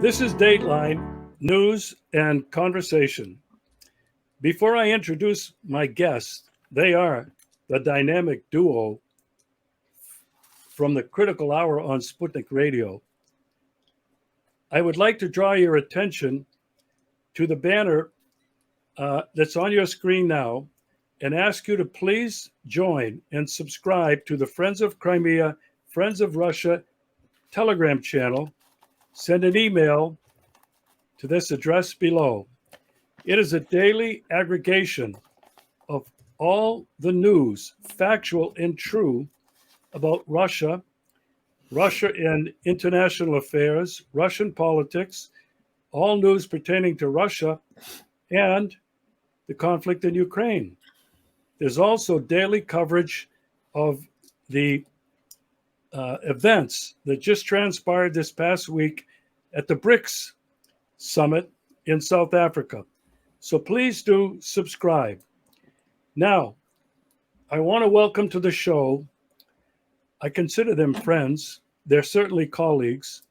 This is Dateline News and Conversation. Before I introduce my guests, they are the dynamic duo from the Critical Hour on Sputnik Radio. I would like to draw your attention to the banner that's on your screen now and ask you to please join and subscribe to the Friends of Crimea, Friends of Russia Telegram channel. Send an email to this address below. It is a daily aggregation of all the news, factual and true, about Russia and international affairs, Russian politics, all news pertaining to Russia and the conflict in Ukraine. There's also daily coverage of the events that just transpired this past week at the BRICS Summit in South Africa. So please do subscribe. Now, I want to welcome to the show, I consider them friends, they're certainly colleagues,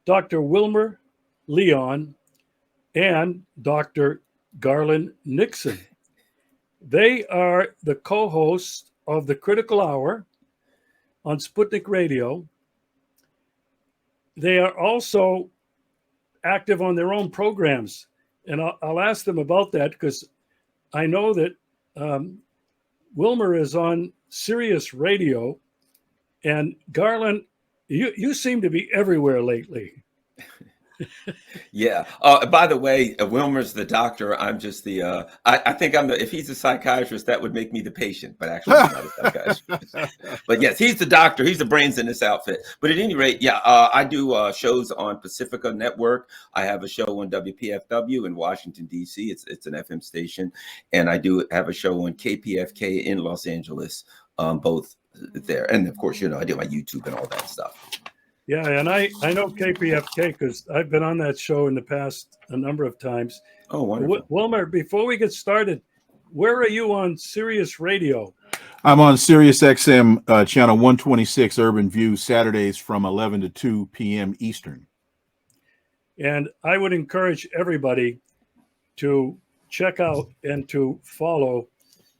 Dr. Wilmer Leon and Dr. Garland Nixon. They are the co-hosts of the Critical Hour on Sputnik Radio. They are also active on their own programs, and I'll ask them about that because I know that Wilmer is on Sirius Radio, and Garland, you seem to be everywhere lately. Yeah. By the way, Wilmer's the doctor. I'm just the. I think I'm the. If he's a psychiatrist, that would make me the patient. But actually, I'm not a psychiatrist. But yes, he's the doctor. He's the brains in this outfit. But at any rate, yeah, I do shows on Pacifica Network. I have a show on WPFW in Washington D.C. It's an FM station, and I do have a show on KPFK in Los Angeles. Both there, and of course, I do my YouTube and all that stuff. Yeah, and I know KPFK because I've been on that show in the past a number of times. Oh, wonderful. Wilmer, before we get started, where are you on Sirius Radio? I'm on Sirius XM channel 126 Urban View, Saturdays from 11 to 2 p.m. Eastern. And I would encourage everybody to check out and to follow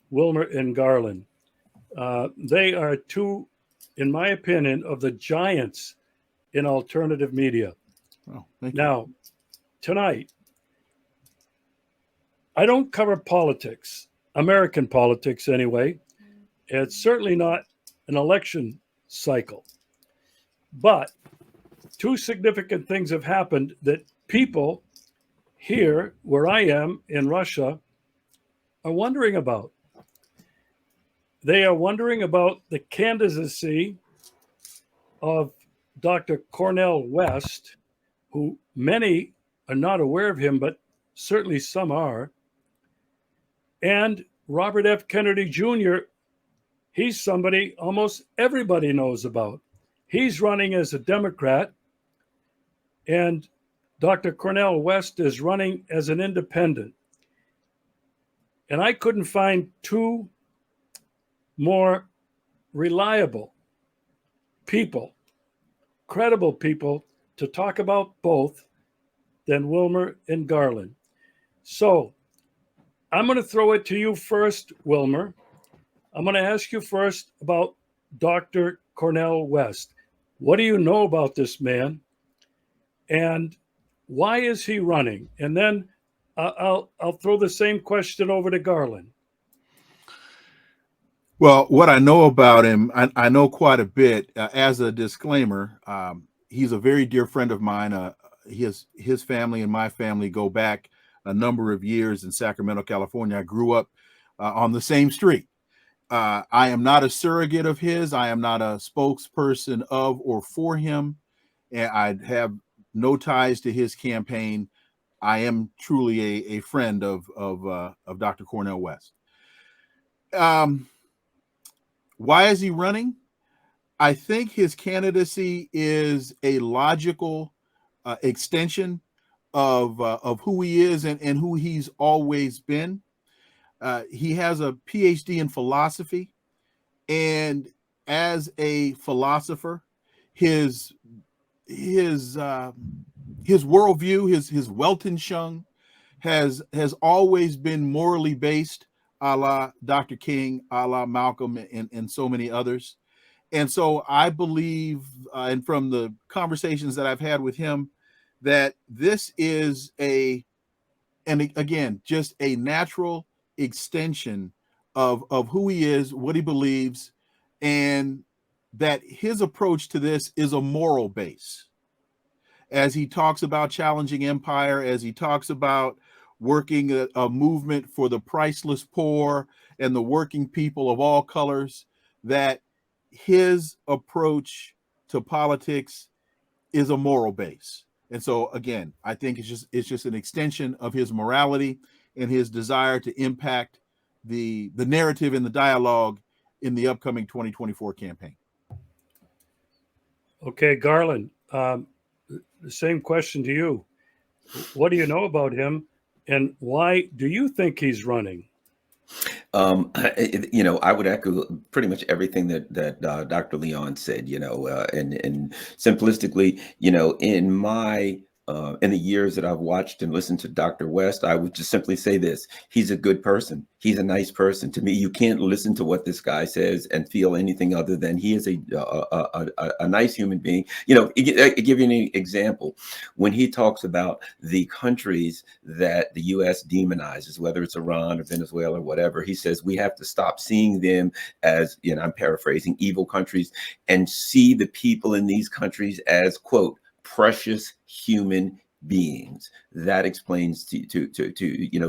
Wilmer and Garland. They are two, in my opinion, of the giants in alternative media. Oh, thank you. Now, tonight, I don't cover politics, American politics anyway. It's certainly not an election cycle. But two significant things have happened that people here, where I am in Russia, are wondering about. They are wondering about the candidacy of Dr. Cornell West, who many are not aware of him, but certainly some are, and Robert F. Kennedy Jr., he's somebody almost everybody knows about. He's running as a Democrat, and Dr. Cornell West is running as an independent. And I couldn't find two more reliable people, credible people to talk about both than Wilmer and Garland. So I'm going to throw it to you first, Wilmer. I'm going to ask you first about Dr. Cornell West. What do you know about this man? And why is he running? And then I'll throw the same question over to Garland. Well, what I know about him, I know quite a bit. As a disclaimer, he's a very dear friend of mine. His family and my family go back a number of years in Sacramento, California. I grew up on the same street. I am not a surrogate of his. I am not a spokesperson of or for him. And I have no ties to his campaign. I am truly a friend of Dr. Cornell West. Why is he running? I think his candidacy is a logical extension of who he is and who he's always been. He has a PhD in philosophy, and as a philosopher, his worldview, his Weltanschauung has always been morally based, a la Dr. King, a la Malcolm, and so many others. And so I believe, and from the conversations that I've had with him, that this is and again, just a natural extension of who he is, what he believes, and that his approach to this is a moral base. As he talks about challenging empire, as he talks about working a movement for the priceless poor and the working people of all colors, that his approach to politics is a moral base. And so again, I think it's just an extension of his morality and his desire to impact the narrative and the dialogue in the upcoming 2024 campaign. Okay, Garland, the same question to you. What do you know about him, and why do you think he's running? I would echo pretty much everything that Dr. Leon said, and simplistically, in the years that I've watched and listened to Dr. West, I would just simply say this: he's a good person. He's a nice person. To me, you can't listen to what this guy says and feel anything other than he is a nice human being. I give you an example. When he talks about the countries that the U.S. demonizes, whether it's Iran or Venezuela or whatever, he says we have to stop seeing them as, I'm paraphrasing, evil countries, and see the people in these countries as, quote, precious human beings. That explains to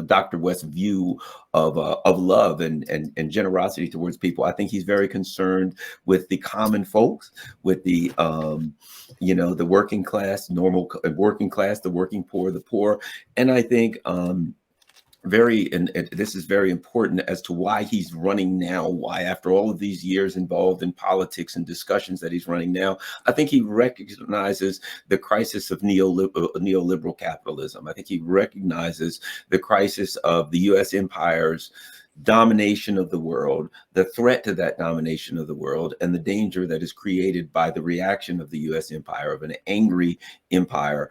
Dr. West's view of love and generosity towards people. I think he's very concerned with the common folks, with the the working class, normal working class, the working poor, the poor. And I think and this is very important as to why he's running now, why after all of these years involved in politics and discussions that he's running now. I think he recognizes the crisis of neoliberal capitalism. I think he recognizes the crisis of the U.S. empire's domination of the world, the threat to that domination of the world, and the danger that is created by the reaction of the U.S. empire, of an angry empire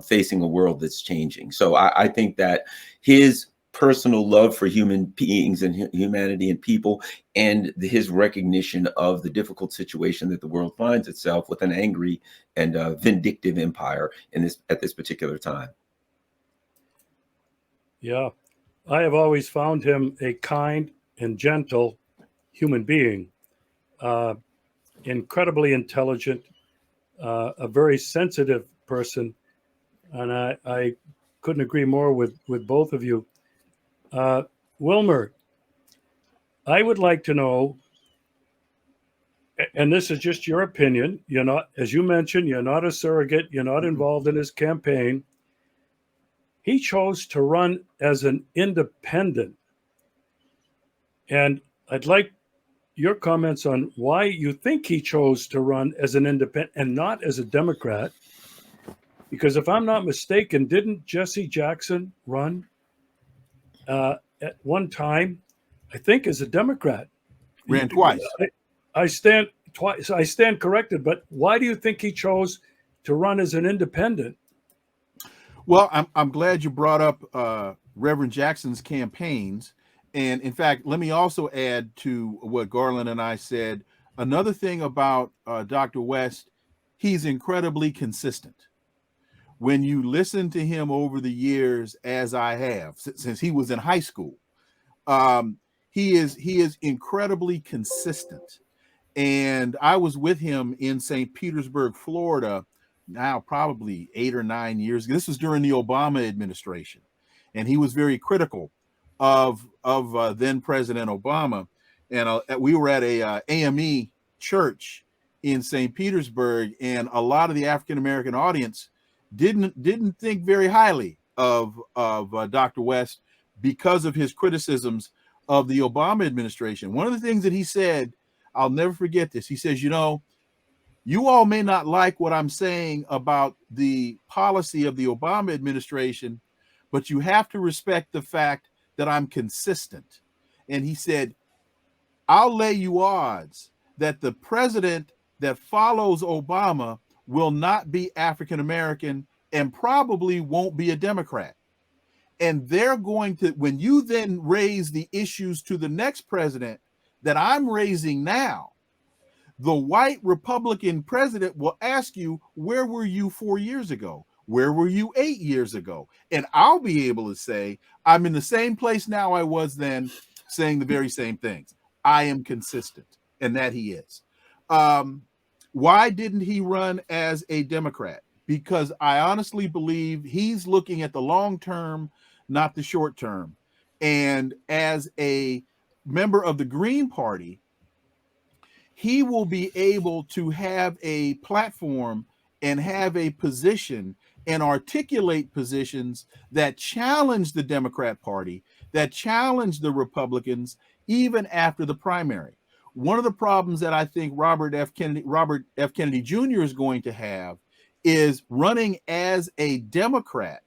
facing a world that's changing. So I think that his personal love for human beings and humanity and people, and his recognition of the difficult situation that the world finds itself with an angry and vindictive empire at this particular time. Yeah, I have always found him a kind and gentle human being, incredibly intelligent, a very sensitive person, and I couldn't agree more with both of you. Wilmer, I would like to know, and this is just your opinion, you're not, as you mentioned, you're not a surrogate, you're not involved in his campaign. He chose to run as an independent. And I'd like your comments on why you think he chose to run as an independent and not as a Democrat. Because if I'm not mistaken, didn't Jesse Jackson run at one time, I think, as a Democrat? Ran twice. I stand corrected, but why do you think he chose to run as an independent? Well, I'm glad you brought up Reverend Jackson's campaigns. And in fact, let me also add to what Garland and I said. Another thing about Dr. West, he's incredibly consistent. When you listen to him over the years, as I have since he was in high school, he is incredibly consistent. And I was with him in St. Petersburg, Florida, now probably 8 or 9 years. This was during the Obama administration, and he was very critical of then President Obama. And we were at a AME church in St. Petersburg, and a lot of the African American audience didn't think very highly of Dr. West because of his criticisms of the Obama administration. One of the things that he said, I'll never forget this. He says, you all may not like what I'm saying about the policy of the Obama administration, but you have to respect the fact that I'm consistent. And he said, I'll lay you odds that the president that follows Obama will not be African American and probably won't be a Democrat. And they're going to, when you then raise the issues to the next president that I'm raising now, the white Republican president will ask you, where were you 4 years ago? Where were you 8 years ago? And I'll be able to say, I'm in the same place now I was then, saying the very same things. I am consistent, and that he is. Why didn't he run as a Democrat? Because I honestly believe he's looking at the long term, not the short term. And as a member of the Green Party, he will be able to have a platform and have a position and articulate positions that challenge the Democrat Party, that challenge the Republicans, even after the primary. One of the problems that I think Robert F. Kennedy Jr. is going to have is running as a Democrat.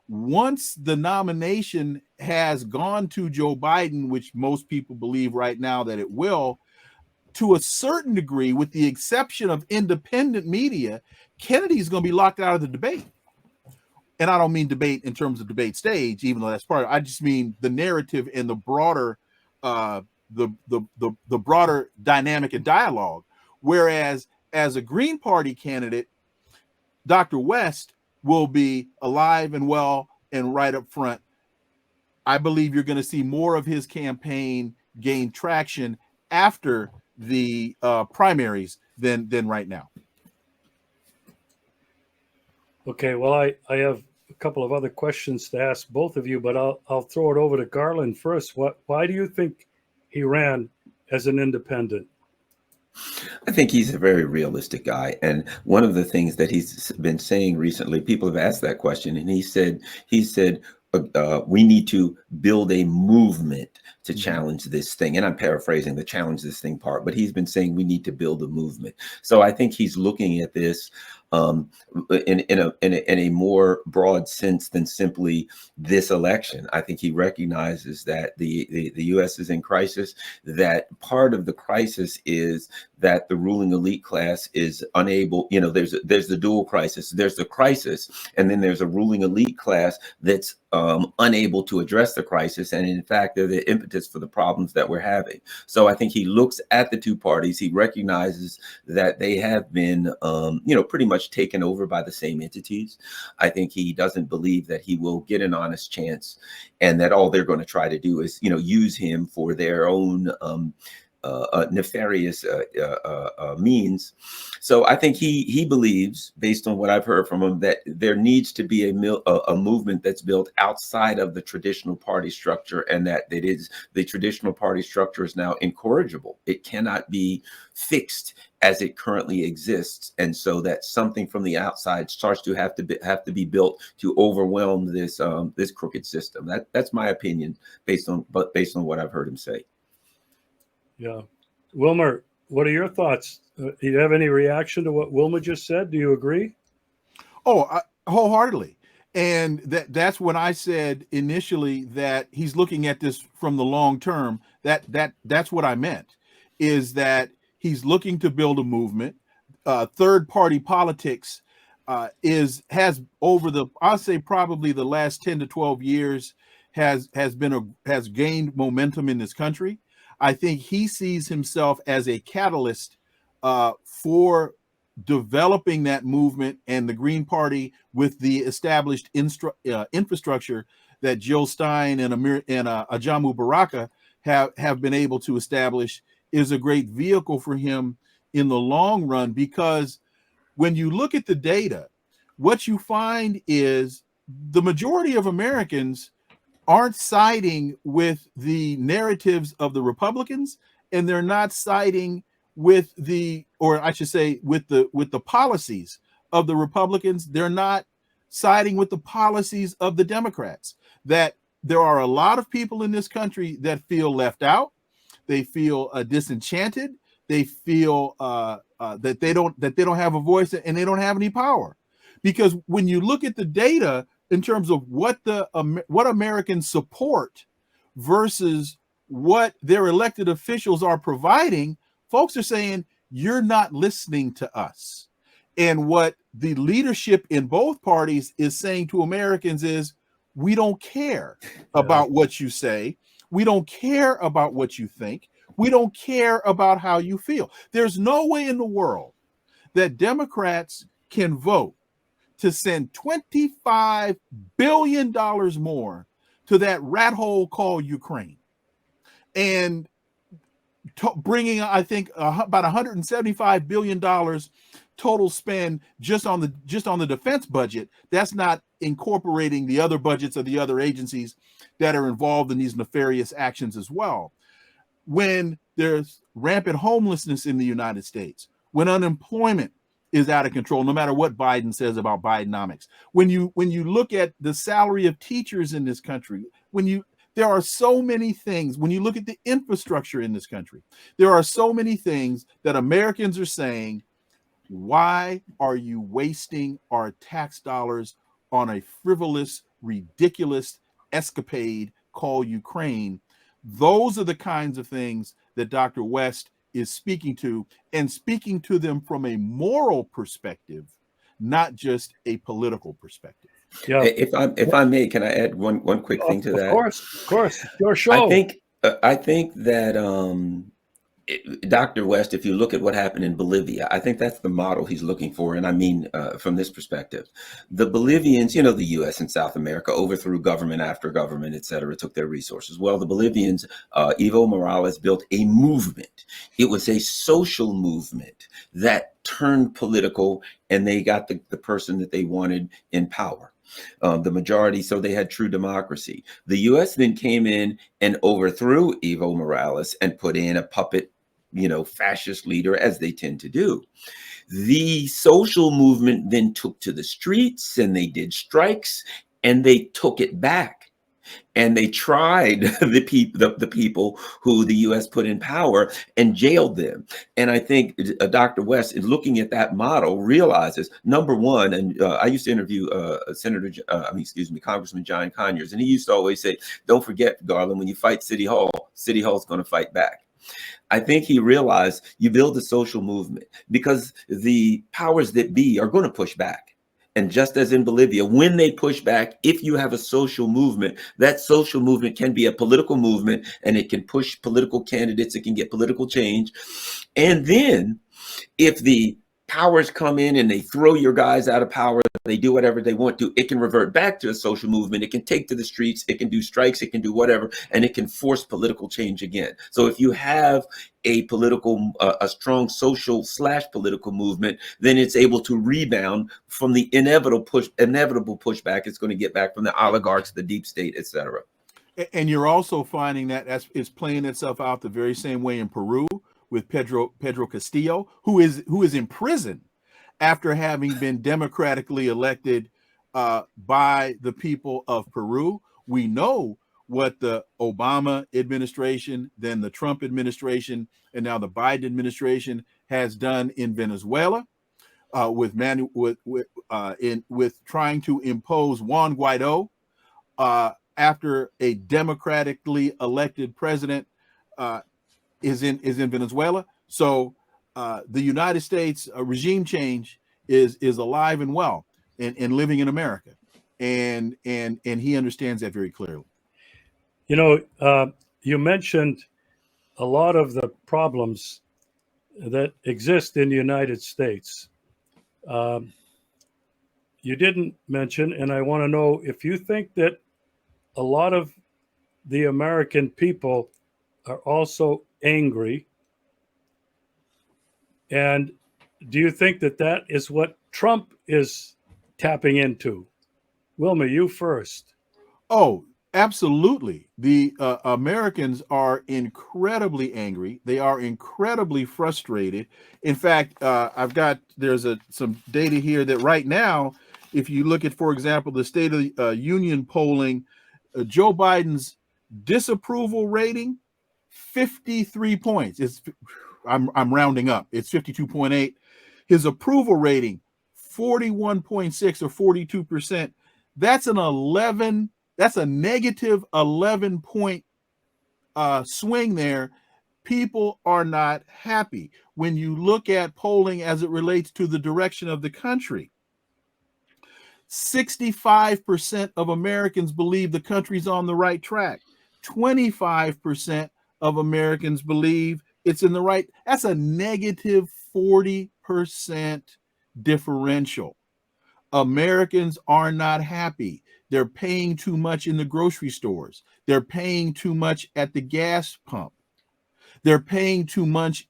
Once the nomination has gone to Joe Biden, which most people believe right now that it will, to a certain degree, with the exception of independent media, Kennedy's going to be locked out of the debate. And I don't mean debate in terms of debate stage, even though that's part of it. I just mean the narrative and the broader the broader dynamic and dialogue. Whereas as a Green Party candidate, Dr. West will be alive and well and right up front. I believe you're going to see more of his campaign gain traction after the primaries than right now. Okay, well, I have a couple of other questions to ask both of you, but I'll throw it over to Garland first. Why do you think he ran as an independent? I think he's a very realistic guy. And one of the things that he's been saying recently, people have asked that question, and he said, we need to build a movement to challenge this thing. And I'm paraphrasing the challenge this thing part, but he's been saying we need to build a movement. So I think he's looking at this in a more broad sense than simply this election. I think he recognizes that the U.S. is in crisis, that part of the crisis is that the ruling elite class is unable, there's the dual crisis. There's the crisis, and then there's a ruling elite class that's unable to address the crisis. And in fact, they're the impetus for the problems that we're having. So I think he looks at the two parties. He recognizes that they have been, pretty much taken over by the same entities. I think he doesn't believe that he will get an honest chance, and that all they're going to try to do is, use him for their own nefarious means. So I think he believes, based on what I've heard from him, that there needs to be a movement that's built outside of the traditional party structure, and that the traditional party structure is now incorrigible. It cannot be fixed as it currently exists, and so that something from the outside starts to have to be built to overwhelm this crooked system. That's my opinion based on what I've heard him say. Yeah. Wilmer, what are your thoughts? Do you have any reaction to what Wilmer just said? Do you agree? Oh, wholeheartedly. And that's when I said initially that he's looking at this from the long term. That's what I meant, is that he's looking to build a movement. Third party politics has over the, I'll say probably the last 10 to 12 years has gained momentum in this country. I think he sees himself as a catalyst for developing that movement, and the Green Party, with the established infrastructure that Jill Stein and Ajamu Baraka have been able to establish, is a great vehicle for him in the long run. Because when you look at the data, what you find is the majority of Americans aren't siding with the narratives of the Republicans, and they're not siding with the policies of the Republicans. They're not siding with the policies of the Democrats. That there are a lot of people in this country that feel left out. They feel disenchanted. They feel that they don't have a voice, and they don't have any power. Because when you look at the data in terms of what Americans support versus what their elected officials are providing, folks are saying, you're not listening to us. And what the leadership in both parties is saying to Americans is, we don't care about what you say. We don't care about what you think. We don't care about how you feel. There's no way in the world that Democrats can vote to send $25 billion more to that rat hole called Ukraine, and bringing, I think, about $175 billion total spend just on the defense budget. That's not incorporating the other budgets of the other agencies that are involved in these nefarious actions as well. When there's rampant homelessness in the United States, when unemployment is out of control, no matter what Biden says about Bidenomics, when you look at the salary of teachers in this country, there are so many things. When you look at the infrastructure in this country, there are so many things that Americans are saying, why are you wasting our tax dollars on a frivolous, ridiculous escapade called Ukraine? Those are the kinds of things that Dr. West is speaking to, and speaking to them from a moral perspective, not just a political perspective. Yeah. If I may, can I add one quick thing to that? Of course, your show. I think that Dr. West, if you look at what happened in Bolivia, I think that's the model he's looking for. And I mean, from this perspective, the Bolivians, the U.S. and South America overthrew government after government, et cetera, took their resources. Well, the Bolivians, Evo Morales built a movement. It was a social movement that turned political, and they got the person that they wanted in power. The majority, so they had true democracy. The U.S. then came in and overthrew Evo Morales and put in a puppet, fascist leader, as they tend to do. The social movement then took to the streets, and they did strikes, and they took it back. And they tried the people who the U.S. put in power and jailed them. And I think Dr. West, in looking at that model, realizes, number one, and I used to interview Congressman John Conyers, and he used to always say, don't forget, Garland, when you fight City Hall is going to fight back. I think he realized you build a social movement because the powers that be are going to push back. And just as in Bolivia, when they push back, if you have a social movement, that social movement can be a political movement, and it can push political candidates. It can get political change. And then if the powers come in and they throw your guys out of power, they do whatever they want to, it can revert back to a social movement. It can take to the streets, it can do strikes, it can do whatever, and it can force political change again. So if you have a strong social / political movement, then it's able to rebound from the inevitable pushback it's going to get back from the oligarchs, the deep state, etc. And you're also finding that it's playing itself out the very same way in Peru with Pedro Castillo, who is in prison after having been democratically elected by the people of Peru. We know what the Obama administration, then the Trump administration, and now the Biden administration has done in Venezuela, with trying to impose Juan Guaido after a democratically elected president is in Venezuela. So the United States regime change is alive and well and living in America, and he understands that very clearly. You mentioned a lot of the problems that exist in the United States. You didn't mention, and I want to know if you think that a lot of the American people are also angry. And do you think that is what Trump is tapping into? Wilmer, you first. Oh, absolutely. The Americans are incredibly angry. They are incredibly frustrated. In fact, there's some data here that right now, if you look at, for example, the State of the Union polling, Joe Biden's disapproval rating, 53 points. I'm rounding up. It's 52.8. His approval rating, 41.6 or 42%. That's a negative 11 point swing there. People are not happy. When you look at polling as it relates to the direction of the country, 65% of Americans believe the country's on the right track. 25% of Americans believe it's in the right. That's a negative 40% differential. Americans are not happy. They're paying too much in the grocery stores. They're paying too much at the gas pump. They're paying too much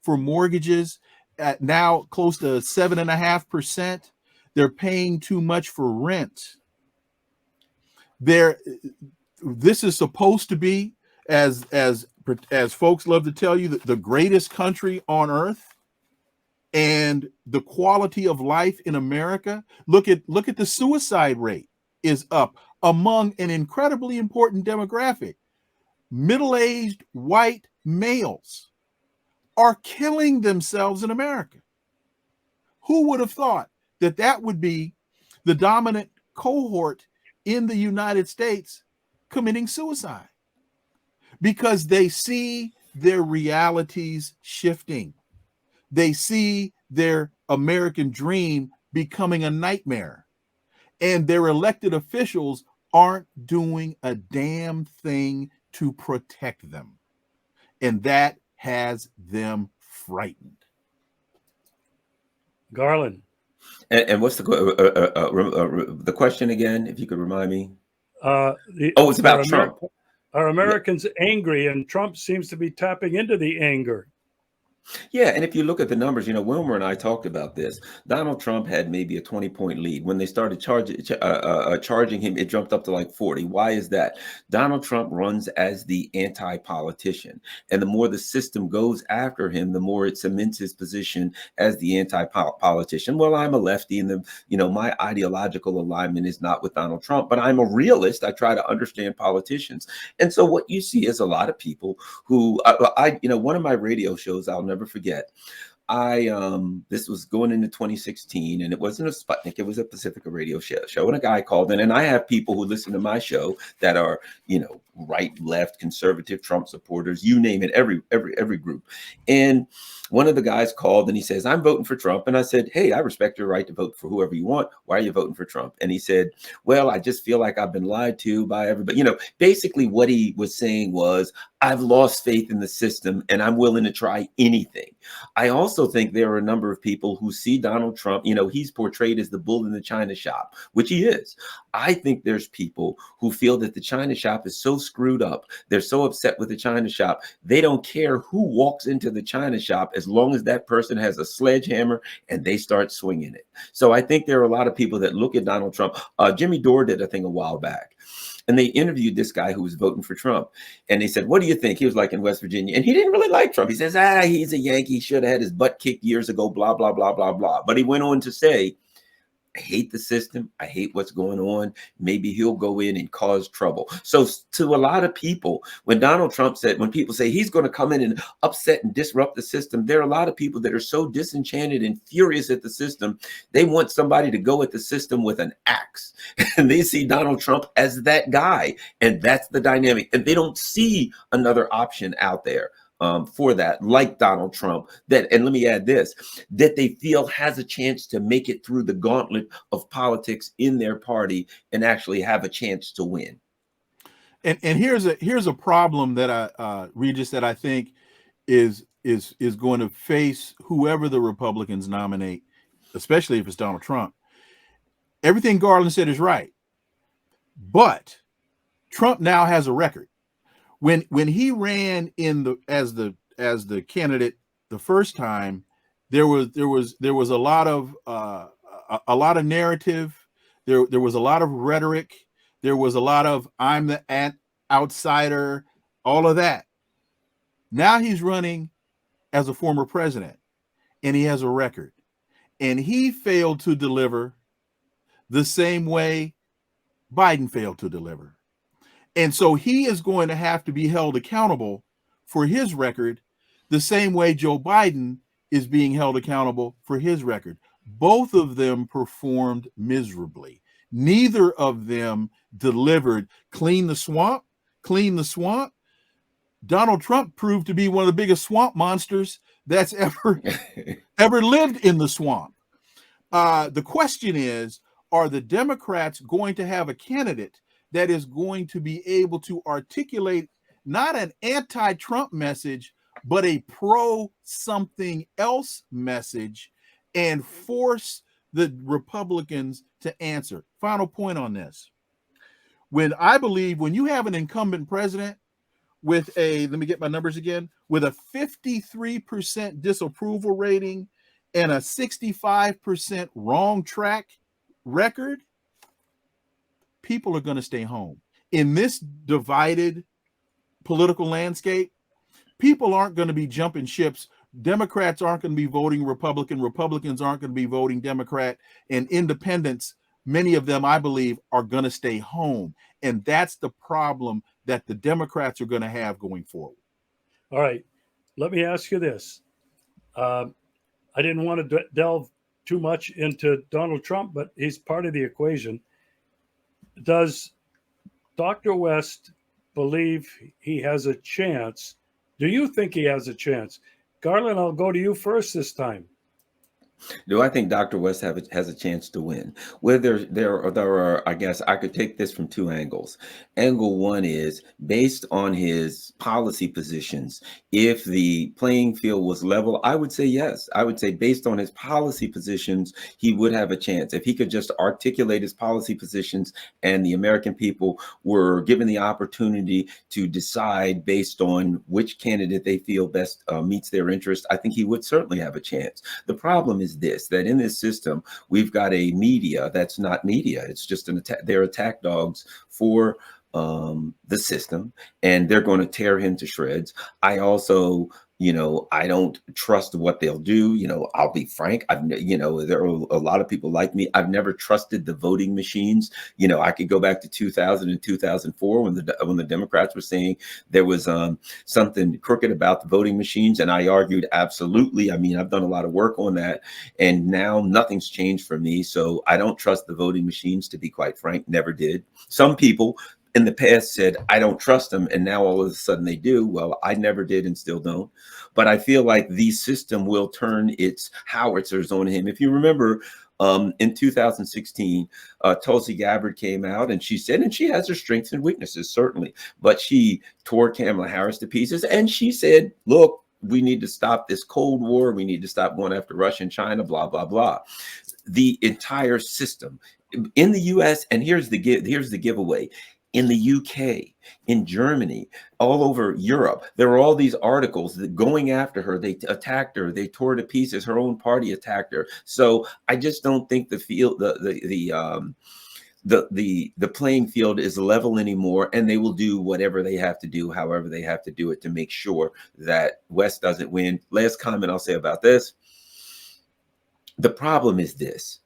for mortgages at now close to 7.5%. They're paying too much for rent. This is supposed to be, as folks love to tell you, the greatest country on earth, and the quality of life in America. Look at the suicide rate is up among an incredibly important demographic. Middle-aged white males are killing themselves in America. Who would have thought that would be the dominant cohort in the United States committing suicide? Because they see their realities shifting. They see their American dream becoming a nightmare. And their elected officials aren't doing a damn thing to protect them. And that has them frightened. Garland. And what's the question again, if you could remind me? It's about Trump. Are Americans angry? And Trump seems to be tapping into the anger. Yeah, and if you look at the numbers, Wilmer and I talked about this. Donald Trump had maybe a 20-point lead. When they started charging him, it jumped up to like 40. Why is that? Donald Trump runs as the anti-politician, and the more the system goes after him, the more it cements his position as the anti-politician. Well, I'm a lefty, and my ideological alignment is not with Donald Trump, but I'm a realist. I try to understand politicians, and so what you see is a lot of people who, one of my radio shows, I'll never forget. This was going into 2016, and it wasn't a Sputnik, it was a Pacifica radio show. And a guy called in, and I have people who listen to my show that are, right, left, conservative, Trump supporters, you name it, every group. And one of the guys called and he says, I'm voting for Trump. And I said, hey, I respect your right to vote for whoever you want. Why are you voting for Trump? And he said, well, I just feel like I've been lied to by everybody. Basically what he was saying was, I've lost faith in the system and I'm willing to try anything. I also think there are a number of people who see Donald Trump, he's portrayed as the bull in the china shop, which he is. I think there's people who feel that the china shop is so screwed up. They're so upset with the china shop. They don't care who walks into the china shop as long as that person has a sledgehammer and they start swinging it. So I think there are a lot of people that look at Donald Trump. Jimmy Dore did a thing a while back, and they interviewed this guy who was voting for Trump. And they said, what do you think? He was like in West Virginia. And he didn't really like Trump. He says, he's a Yankee, should have had his butt kicked years ago, blah, blah, blah, blah, blah. But he went on to say, I hate the system. I hate what's going on. Maybe he'll go in and cause trouble. So to a lot of people, when people say he's going to come in and upset and disrupt the system, there are a lot of people that are so disenchanted and furious at the system. They want somebody to go at the system with an axe. And they see Donald Trump as that guy. And that's the dynamic. And they don't see another option out there for that, like Donald Trump, and let me add this, that they feel has a chance to make it through the gauntlet of politics in their party and actually have a chance to win. And here's a problem that Regis, that I think is going to face whoever the Republicans nominate, especially if it's Donald Trump. Everything Garland said is right, but Trump now has a record. When he ran as the candidate the first time, there was a lot of narrative, there was a lot of rhetoric, there was a lot of I'm the outsider, all of that. Now he's running as a former president, and he has a record, and he failed to deliver the same way Biden failed to deliver. And so he is going to have to be held accountable for his record the same way Joe Biden is being held accountable for his record. Both of them performed miserably. Neither of them delivered. Clean the swamp. Donald Trump proved to be one of the biggest swamp monsters that's ever lived in the swamp. The question is, are the Democrats going to have a candidate that is going to be able to articulate not an anti-Trump message, but a pro-something else message and force the Republicans to answer? Final point on this. When you have an incumbent president with let me get my numbers again, with a 53% disapproval rating and a 65% wrong track record, people are going to stay home. In this divided political landscape, people aren't going to be jumping ships. Democrats aren't going to be voting Republican. Republicans aren't going to be voting Democrat. And independents, many of them, I believe, are going to stay home. And that's the problem that the Democrats are going to have going forward. All right. Let me ask you this. I didn't want to delve too much into Donald Trump, but he's part of the equation. Does Dr. West believe he has a chance? Do you think he has a chance? Garland, I'll go to you first this time. Do I think Dr. West has a chance to win? Well, there are, I guess I could take this from two angles. Angle one is based on his policy positions. If the playing field was level, I would say yes. I would say based on his policy positions, he would have a chance. If he could just articulate his policy positions and the American people were given the opportunity to decide based on which candidate they feel best meets their interest, I think he would certainly have a chance. The problem is that in this system, we've got a media that's not media. It's just they're attack dogs for the system, and they're going to tear him to shreds. I also, I don't trust what they'll do. I'll be frank. There are a lot of people like me. I've never trusted the voting machines. I could go back to 2000 and 2004 when the Democrats were saying there was something crooked about the voting machines, and I argued absolutely. I mean, I've done a lot of work on that, and now nothing's changed for me. So I don't trust the voting machines, to be quite frank. Never did. Some people in the past said, I don't trust them, and now all of a sudden they do. Well, I never did and still don't. But I feel like the system will turn its howitzers on him. If you remember, in 2016, Tulsi Gabbard came out and she said, and she has her strengths and weaknesses, certainly, but she tore Kamala Harris to pieces. And she said, look, we need to stop this Cold War. We need to stop going after Russia and China, blah, blah, blah. The entire system in the US, and here's the giveaway. In the UK, in Germany, all over Europe, there were all these articles that going after her. They attacked her. They tore to pieces. Her own party attacked her. So I just don't think the playing field is level anymore, and they will do whatever they have to do, however they have to do it, to make sure that West doesn't win. Last comment I'll say about this. The problem is this.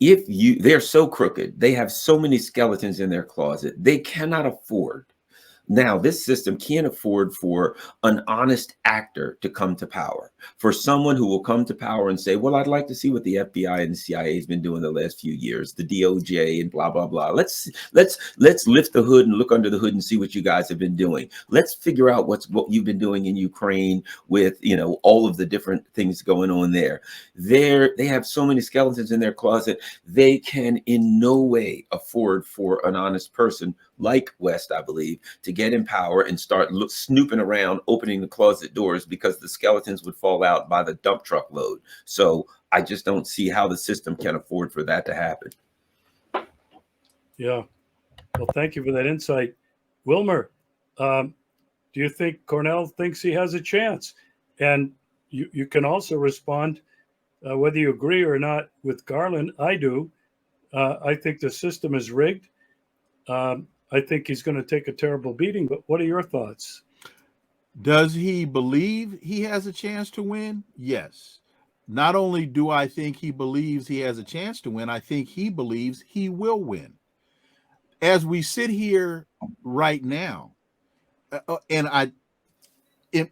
They're so crooked, they have so many skeletons in their closet, they cannot afford. Now, this system can't afford for an honest actor to come to power, for someone who will come to power and say, well, I'd like to see what the FBI and the CIA has been doing the last few years, the DOJ and blah, blah, blah. Let's lift the hood and look under the hood and see what you guys have been doing. Let's figure out what you've been doing in Ukraine with, all of the different things going on there. They have so many skeletons in their closet, they can in no way afford for an honest person like West, I believe, to get in power and start snooping around, opening the closet doors, because the skeletons would fall out by the dump truck load. So I just don't see how the system can afford for that to happen. Yeah. Well, thank you for that insight. Wilmer, do you think Cornell thinks he has a chance? And you can also respond whether you agree or not with Garland. I do. I think the system is rigged. I think he's going to take a terrible beating, but what are your thoughts? Does he believe he has a chance to win? Yes. Not only do I think he believes he has a chance to win, I think he believes he will win. As we sit here right now, and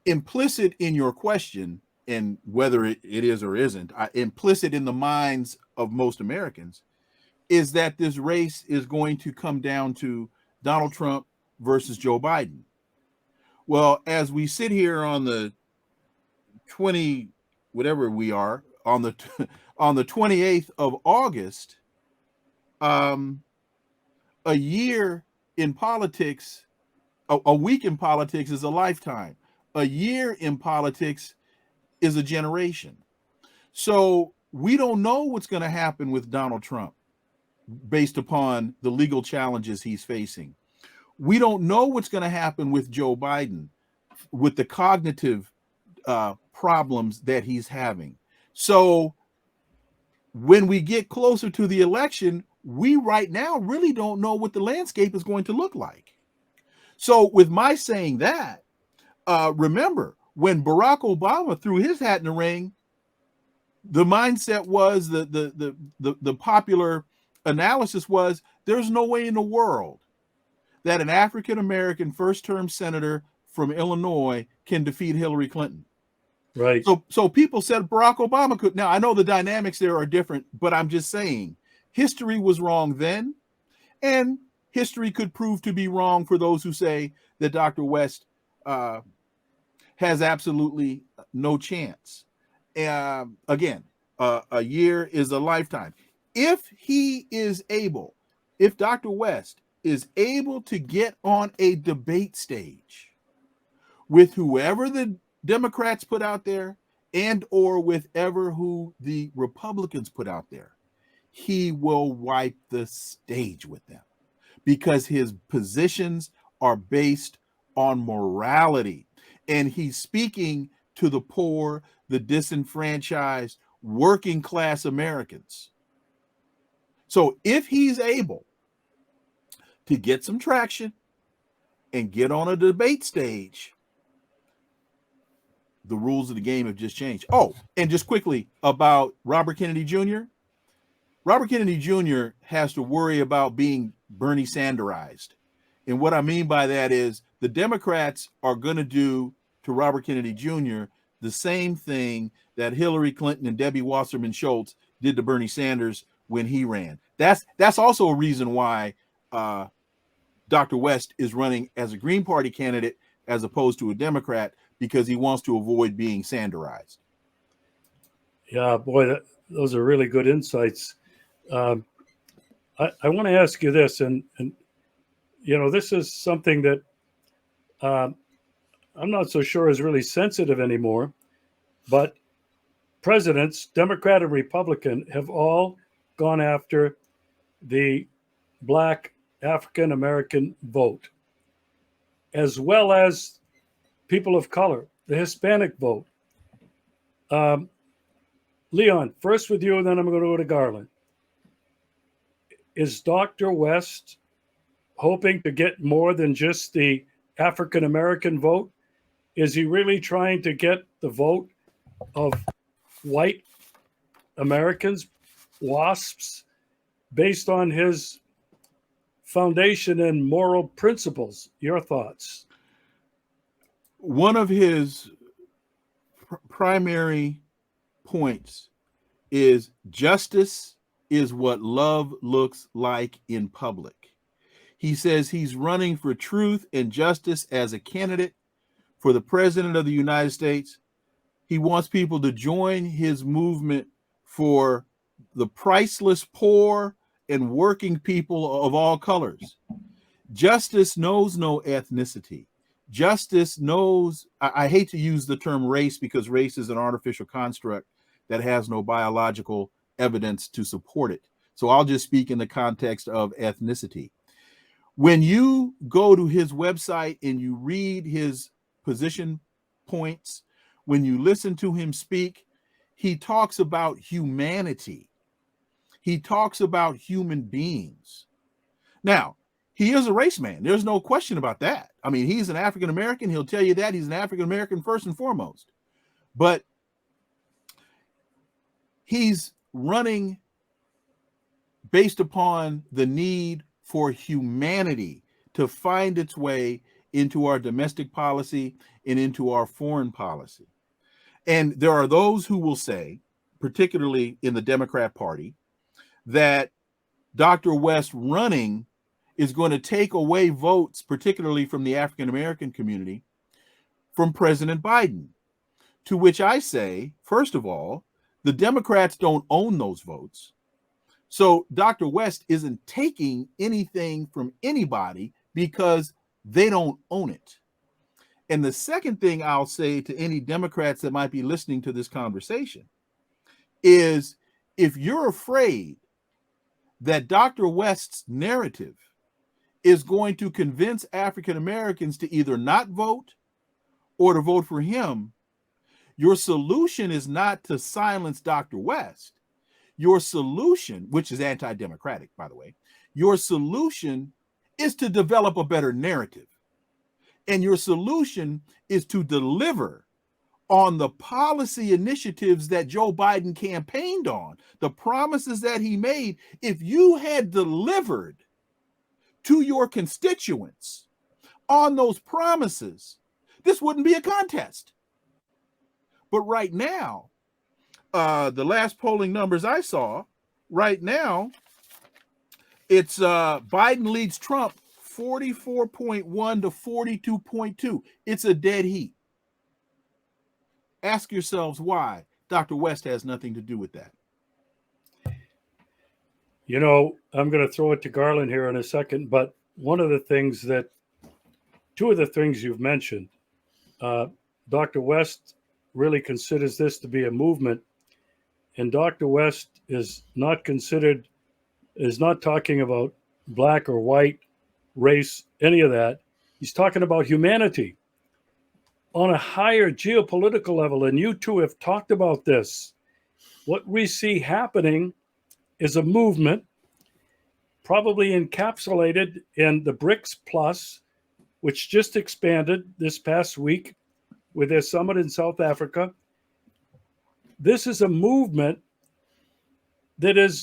implicit in your question, and whether it is or isn't, implicit in the minds of most Americans, is that this race is going to come down to Donald Trump versus Joe Biden. Well, as we sit here on the 20, whatever we are, on the on the 28th of August, a year in politics, a week in politics is a lifetime. A year in politics is a generation. So we don't know what's going to happen with Donald Trump based upon the legal challenges he's facing. We don't know what's going to happen with Joe Biden with the cognitive problems that he's having. So when we get closer to the election, we right now really don't know what the landscape is going to look like. So with my saying that, remember when Barack Obama threw his hat in the ring, the mindset was the popular analysis was there's no way in the world that an African-American first-term senator from Illinois can defeat Hillary Clinton. Right. So people said Barack Obama could. Now, I know the dynamics there are different, but I'm just saying history was wrong then, and history could prove to be wrong for those who say that Dr. West has absolutely no chance. Again, a year is a lifetime. If Dr. West is able to get on a debate stage with whoever the Democrats put out there and or with who the Republicans put out there, he will wipe the stage with them because his positions are based on morality. And he's speaking to the poor, the disenfranchised, working class Americans. So if he's able to get some traction and get on a debate stage, the rules of the game have just changed. Oh, and just quickly about Robert Kennedy Jr. Robert Kennedy Jr. has to worry about being Bernie Sanderized. And what I mean by that is the Democrats are going to do to Robert Kennedy Jr. the same thing that Hillary Clinton and Debbie Wasserman Schultz did to Bernie Sanders when he ran. That's also a reason why Dr. West is running as a Green Party candidate as opposed to a Democrat, because he wants to avoid being Sanderized. Yeah, boy, those are really good insights. I want to ask you this, and this is something that I'm not so sure is really sensitive anymore, but presidents, Democrat and Republican, have all gone after the Black African American vote, as well as people of color, the Hispanic vote. Leon, first with you, and then I'm going to go to Garland. Is Dr. West hoping to get more than just the African American vote? Is he really trying to get the vote of white Americans, WASPs, based on his foundation and moral principles? Your thoughts? One of his primary points is justice is what love looks like in public. He says he's running for truth and justice as a candidate for the president of the United States. He wants people to join his movement for the priceless poor and working people of all colors. Justice knows no ethnicity. Justice knows, I hate to use the term race because race is an artificial construct that has no biological evidence to support it. So I'll just speak in the context of ethnicity. When you go to his website and you read his position points, when you listen to him speak, he talks about humanity. He talks about human beings. Now, he is a race man. There's no question about that. I mean, he's an African American. He'll tell you that. He's an African American first and foremost. But he's running based upon the need for humanity to find its way into our domestic policy and into our foreign policy. And there are those who will say, particularly in the Democrat Party, that Dr. West running is going to take away votes, particularly from the African American community, from President Biden. To which I say, first of all, the Democrats don't own those votes. So Dr. West isn't taking anything from anybody because they don't own it. And the second thing I'll say to any Democrats that might be listening to this conversation is, if you're afraid that Dr. West's narrative is going to convince African Americans to either not vote or to vote for him, your solution is not to silence Dr. West. Your solution, which is anti-democratic, by the way, your solution is to develop a better narrative. And your solution is to deliver on the policy initiatives that Joe Biden campaigned on, the promises that he made. If you had delivered to your constituents on those promises, this wouldn't be a contest. But right now, the last polling numbers I saw, right now, it's Biden leads Trump 44.1 to 42.2. It's a dead heat. Ask yourselves why. Dr. West has nothing to do with that. You know, I'm going to throw it to Garland here in a second, but two of the things you've mentioned, Dr. West really considers this to be a movement, and Dr. West is not talking about black or white, race, any of that. He's talking about humanity on a higher geopolitical level, and you two have talked about this. What we see happening is a movement probably encapsulated in the BRICS Plus, which just expanded this past week with their summit in South Africa. This is a movement that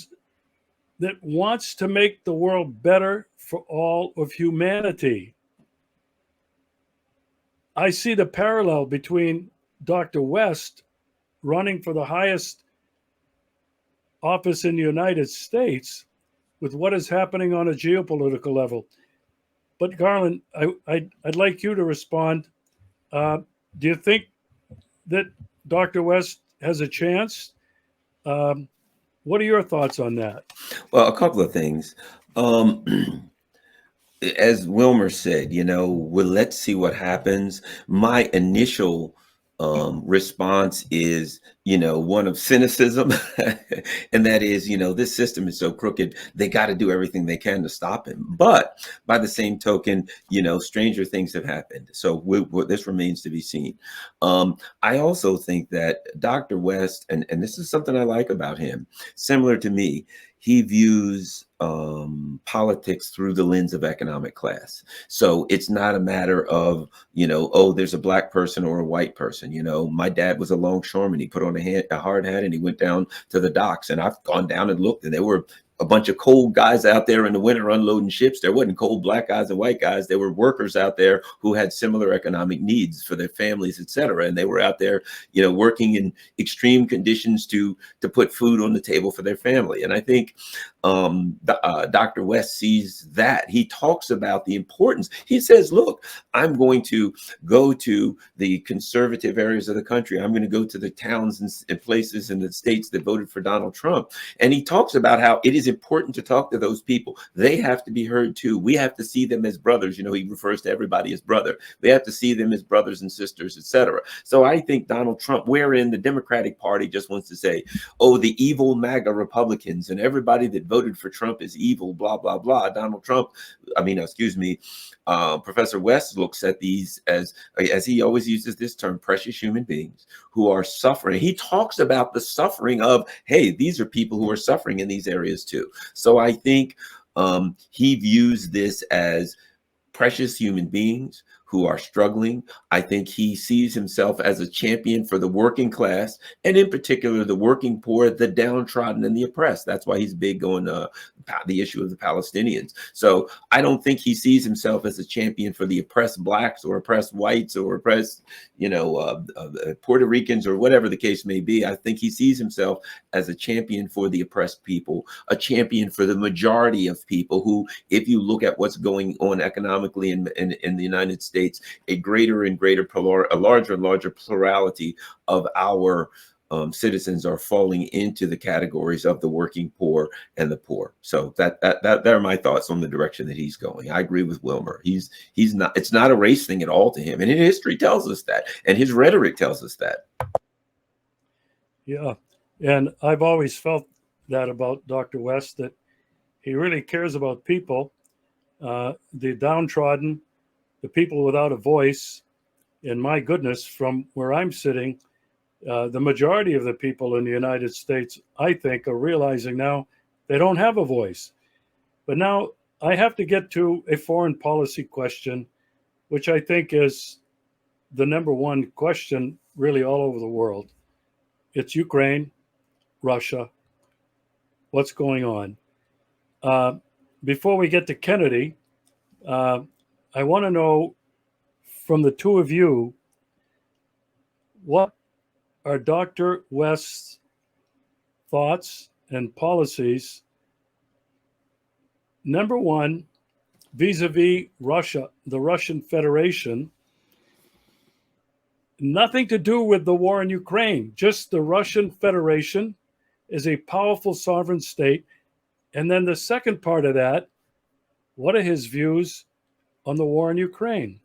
wants to make the world better for all of humanity. I see the parallel between Dr. West running for the highest office in the United States with what is happening on a geopolitical level. But Garland, I'd like you to respond. Do you think that Dr. West has a chance? What are your thoughts on that? Well, a couple of things. As Wilmer said, well, let's see what happens. My initial response is, one of cynicism. And that is, this system is so crooked, they got to do everything they can to stop him. But by the same token, stranger things have happened. So this remains to be seen. I also think that Dr. West, and this is something I like about him, similar to me, he views politics through the lens of economic class. So it's not a matter of, oh, there's a black person or a white person. My dad was a longshoreman. He put on a hard hat and he went down to the docks. And I've gone down and looked, and there were a bunch of cold guys out there in the winter unloading ships. There wasn't cold black guys and white guys. There were workers out there who had similar economic needs for their families, et cetera. And they were out there, working in extreme conditions to put food on the table for their family. And I think Dr. West sees that. He talks about the importance. He says, look, I'm going to go to the conservative areas of the country. I'm going to go to the towns and places in the states that voted for Donald Trump. And he talks about how it is important to talk to those people. They have to be heard too. We have to see them as brothers. He refers to everybody as brother. They have to see them as brothers and sisters, et cetera. So I think Donald Trump, wherein the Democratic Party just wants to say, oh, the evil MAGA Republicans and everybody that voted for Trump is evil, blah, blah, blah. Professor West looks at these as he always uses this term, precious human beings who are suffering. He talks about the suffering of, hey, these are people who are suffering in these areas too. So I think he views this as precious human beings who are struggling. I think he sees himself as a champion for the working class, and in particular, the working poor, the downtrodden, and the oppressed. That's why he's big on the issue of the Palestinians. So I don't think he sees himself as a champion for the oppressed blacks or oppressed whites or oppressed, Puerto Ricans or whatever the case may be. I think he sees himself as a champion for the oppressed people, a champion for the majority of people who, if you look at what's going on economically in the United States, States, a greater and greater, a larger and larger plurality of our citizens are falling into the categories of the working poor and the poor. So that are my thoughts on the direction that he's going. I agree with Wilmer. He's not. It's not a race thing at all to him, and history tells us that, and his rhetoric tells us that. Yeah, and I've always felt that about Dr. West, that he really cares about people, the downtrodden, the people without a voice. And my goodness, from where I'm sitting, the majority of the people in the United States, I think, are realizing now they don't have a voice. But now I have to get to a foreign policy question, which I think is the number one question really all over the world. It's Ukraine, Russia. What's going on? Before we get to Kennedy, I want to know from the two of you, what are Dr. West's thoughts and policies, number one, vis-a-vis Russia, the Russian Federation, nothing to do with the war in Ukraine, just the Russian Federation is a powerful sovereign state. And then the second part of that, what are his views on the war in Ukraine?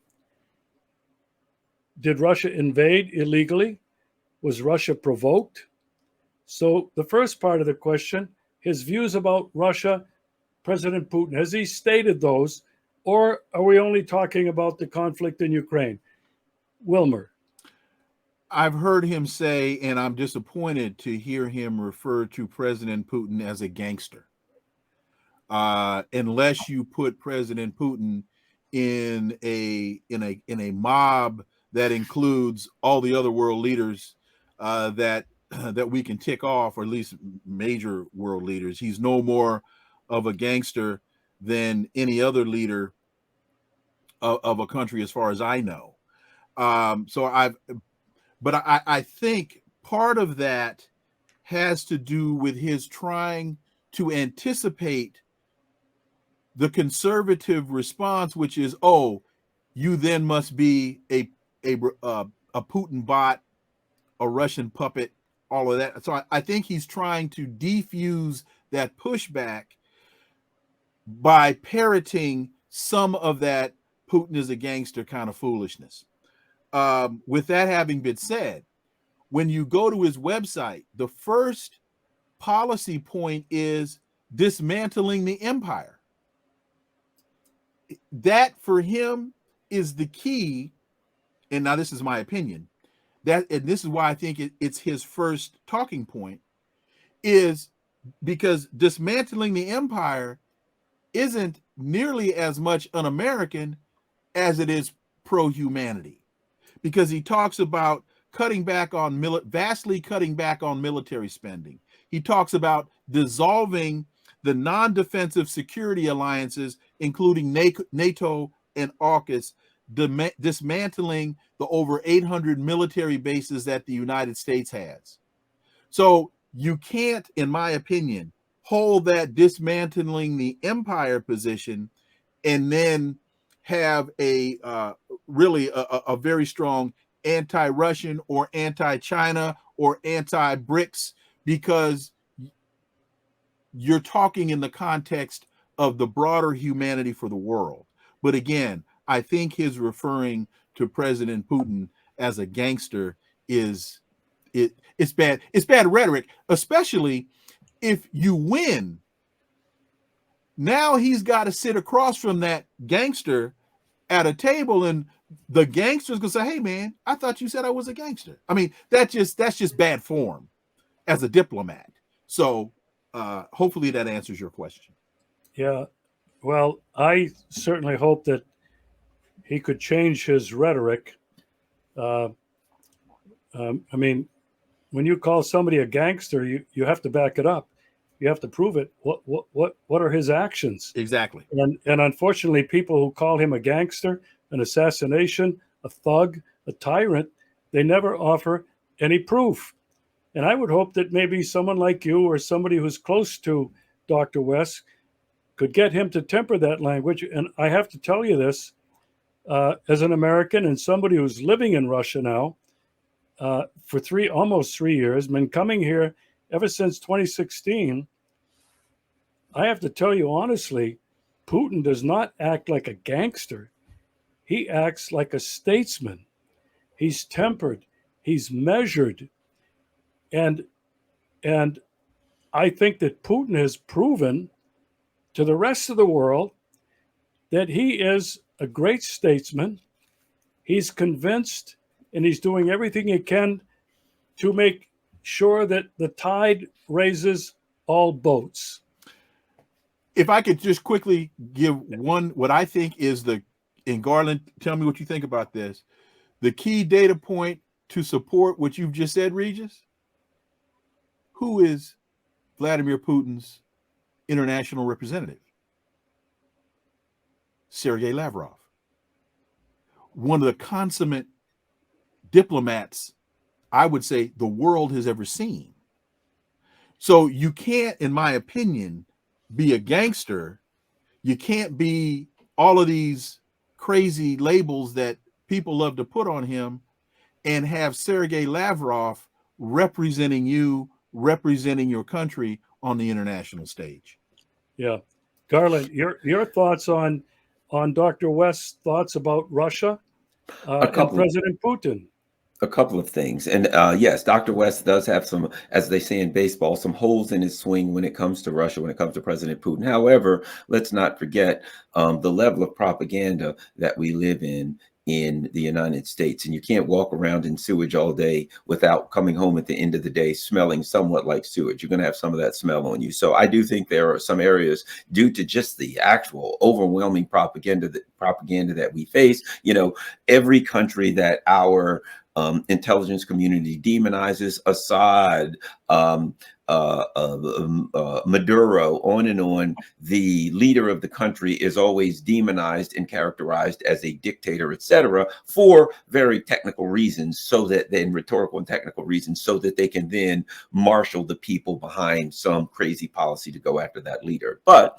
Did Russia invade illegally? Was Russia provoked? So the first part of the question, his views about Russia, President Putin, has he stated those, or are we only talking about the conflict in Ukraine? Wilmer. I've heard him say, and I'm disappointed to hear him refer to President Putin as a gangster. Unless you put President Putin in a mob that includes all the other world leaders that we can tick off, or at least major world leaders. He's no more of a gangster than any other leader of a country, as far as I know. But I think part of that has to do with his trying to anticipate the conservative response, which is, oh, you then must be a Putin bot, a Russian puppet, all of that. So I think he's trying to defuse that pushback by parroting some of that Putin is a gangster kind of foolishness. With that having been said, when you go to his website, the first policy point is dismantling the empire. That for him is the key. And now this is my opinion. And this is why I think it's his first talking point, is because dismantling the empire isn't nearly as much un-American as it is pro-humanity, because he talks about vastly cutting back on military spending. He talks about dissolving the non-defensive security alliances, including NATO and AUKUS, dismantling the over 800 military bases that the United States has. So you can't, in my opinion, hold that dismantling the empire position and then have a very strong anti-Russian or anti-China or anti-BRICS, because you're talking in the context of the broader humanity for the world. But again, I think his referring to President Putin as a gangster it's bad. It's bad rhetoric, especially if you win. Now he's got to sit across from that gangster at a table, and the gangster's gonna say, "Hey man, I thought you said I was a gangster." I mean, that's just bad form as a diplomat. So hopefully that answers your question. Yeah, well, I certainly hope that he could change his rhetoric. I mean, when you call somebody a gangster, you have to back it up. You have to prove it. What are his actions? Exactly. And unfortunately, people who call him a gangster, an assassination, a thug, a tyrant, they never offer any proof. And I would hope that maybe someone like you or somebody who's close to Dr. West could get him to temper that language. And I have to tell you this, as an American and somebody who's living in Russia now for almost 3 years, been coming here ever since 2016. I have to tell you honestly, Putin does not act like a gangster. He acts like a statesman. He's tempered, he's measured, and and I think that Putin has proven to the rest of the world that he is a great statesman. He's convinced, and he's doing everything he can to make sure that the tide raises all boats. If I could just quickly give what I think is and Garland, tell me what you think about this. The key data point to support what you've just said, Regis. Who is Vladimir Putin's international representative? Sergei Lavrov. One of the consummate diplomats, I would say, the world has ever seen. So you can't, in my opinion, be a gangster. You can't be all of these crazy labels that people love to put on him and have Sergei Lavrov representing you, representing your country on the international stage. Yeah. Garland, your thoughts on Dr. West's thoughts about Russia and President Putin? A couple of things. And yes, Dr. West does have some, as they say in baseball, some holes in his swing when it comes to Russia, when it comes to President Putin. However, let's not forget the level of propaganda that we live in the United States. And you can't walk around in sewage all day without coming home at the end of the day smelling somewhat like sewage. You're going to have some of that smell on you. So I do think there are some areas, due to just the actual overwhelming propaganda that we face. You know, every country that our intelligence community demonizes, Assad, Maduro, on and on, the leader of the country is always demonized and characterized as a dictator, etc., for very technical reasons, so that then rhetorical and technical reasons, so that they can then marshal the people behind some crazy policy to go after that leader. But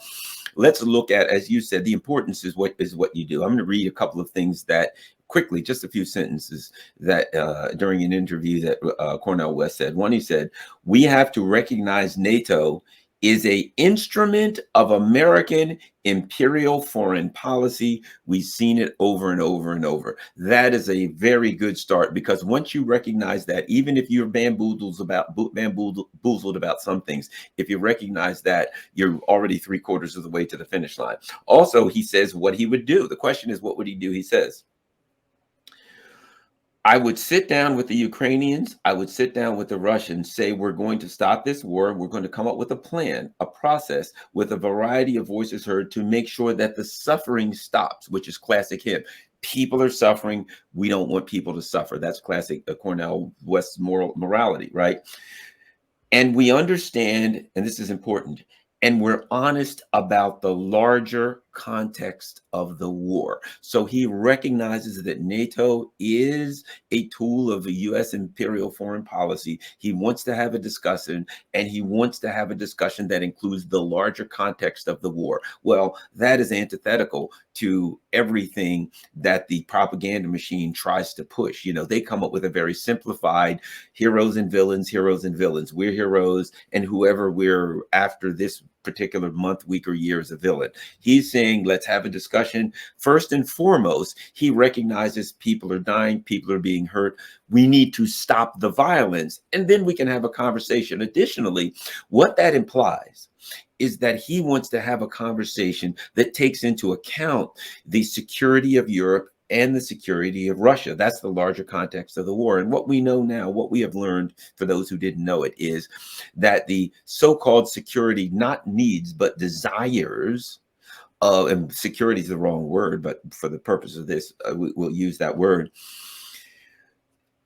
let's look at, as you said, the importance is what you do. I'm going to read a couple of things that quickly, just a few sentences that during an interview that Cornell West said. One, he said, "We have to recognize NATO is an instrument of American imperial foreign policy. We've seen it over and over and over." That is a very good start, because once you recognize that, even if you're bamboozled about some things, if you recognize that, you're already 3/4 of the way to the finish line. Also, he says what he would do. The question is, what would he do? He says, "I would sit down with the Ukrainians, I would sit down with the Russians, say, we're going to stop this war. We're going to come up with a plan, a process with a variety of voices heard to make sure that the suffering stops," which is classic him. People are suffering. We don't want people to suffer. That's classic Cornell West's morality, right? "And we understand," and this is important, "and we're honest about the larger context of the war." So he recognizes that NATO is a tool of the U.S. imperial foreign policy. He wants to have a discussion, and he wants to have a discussion that includes the larger context of the war. Well, that is antithetical to everything that the propaganda machine tries to push. You know, they come up with a very simplified heroes and villains, heroes and villains. We're heroes, and whoever we're after this particular month, week, or year is a villain. He's saying, let's have a discussion. First and foremost, he recognizes people are dying, people are being hurt. We need to stop the violence, and then we can have a conversation. Additionally, what that implies is that he wants to have a conversation that takes into account the security of Europe and the security of Russia. That's the larger context of the war. And what we know now, what we have learned, for those who didn't know it, is that the so-called security, not needs, but desires, and security is the wrong word, but for the purpose of this, we'll use that word.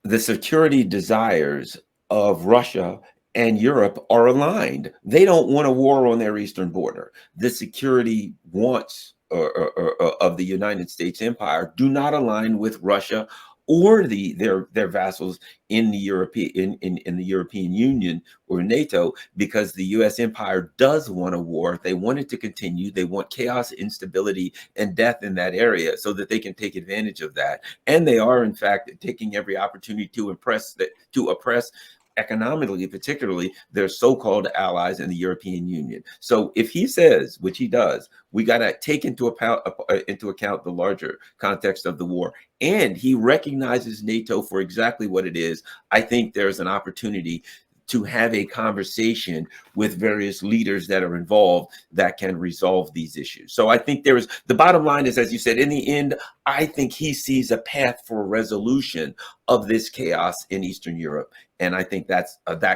The security desires of Russia and Europe are aligned. They don't want a war on their eastern border. The security wants of the United States empire do not align with Russia or their vassals in the in the European Union or NATO, because the U.S. empire does want a war. They want it to continue. They want chaos, instability, and death in that area so that they can take advantage of that. And they are, in fact, taking every opportunity to oppress economically, particularly their so-called allies in the European Union. So if he says, which he does, we got to take into account the larger context of the war, and he recognizes NATO for exactly what it is, I think there's an opportunity to have a conversation with various leaders that are involved that can resolve these issues. So I think the bottom line is, as you said, in the end, I think he sees a path for resolution of this chaos in Eastern Europe. And I think that